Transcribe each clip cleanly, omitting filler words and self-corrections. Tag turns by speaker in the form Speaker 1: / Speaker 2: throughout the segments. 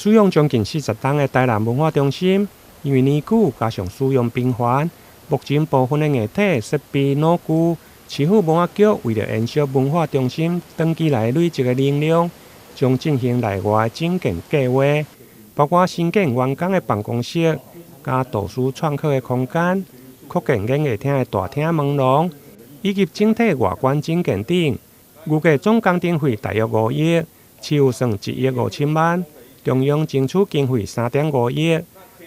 Speaker 1: 使用将近40栋的台南文化中心，因为年久加上使用频繁，目前部分的硬体设备老旧。市府文化局为了延续文化中心长期来累积的能量，将进行内外整建计划，包括新建员工的办公室、加图书创客的空间、扩建演艺厅的大厅门廊，以及整体外观整建等。预计总工程费大约5亿，市府算1亿5千万，中央争取经费3.5亿。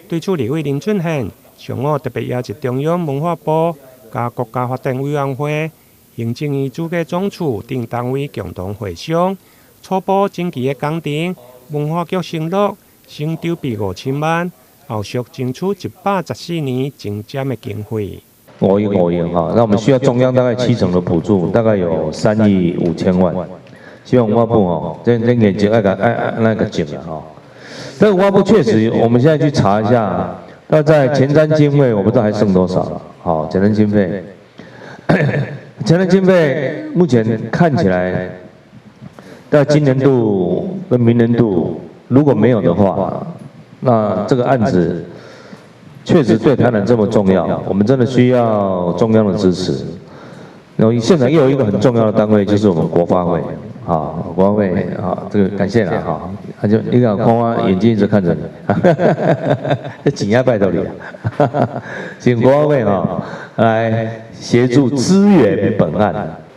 Speaker 1: 对此，立委林俊宪上午特别邀集中央文化部、加国家发展委员会、行政院主计总处等单位共同会商，初步整期的工程，文化局承诺先筹备5000万，后续争取114年精简的经费。
Speaker 2: 5亿哈，那我们需要中央大概70%的补助，大概有3亿5千万。希望文化部哦，这眼睛那个紧了哈。这文化部确实，我们现在去查一下，那在前瞻经费我不知道还剩多少。好，前瞻经费，前瞻经费目前看起来，在今年度跟明年度如果没有的话，那这个案子确实对台南这么重要，我们真的需要中央的支持。然后现场又有一个很重要的单位，就是我们国发会。好，国发会好，这个感谢了哈。他就你看，光花眼睛一直看着你，这紧压拜托你了。请国发会哈来协助支援本案。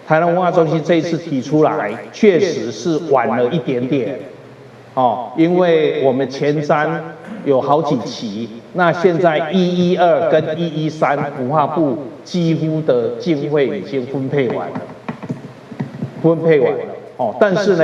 Speaker 3: 台南文化中心这一次提出来，确实是晚了一点点，因为我们前瞻有好几期，那现在112跟113文化部几乎的经费已经分配完了。但是呢，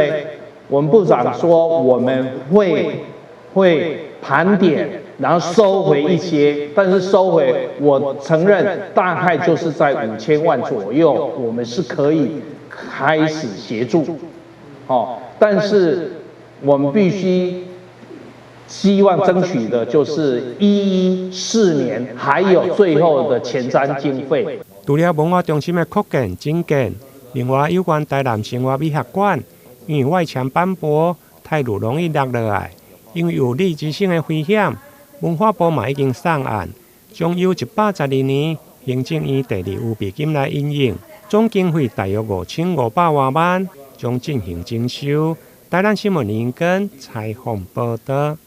Speaker 3: 我们部长说我们会盘点，然后收回一些，但是收回我承认大概就是在5000万左右，我们是可以开始协助，但是我们必须希望争取的就是114年还有最后的前瞻经费。
Speaker 1: 除了文化中心的扩建整建，另外有关台南生活美学馆，因为外墙斑驳，太路容易落下来，因为有立即性的危险，文化部嘛已经上案，将由112年行政院第2预备金来引用，总经费大约5500多万，将进行征收。台南新闻林根采访报道。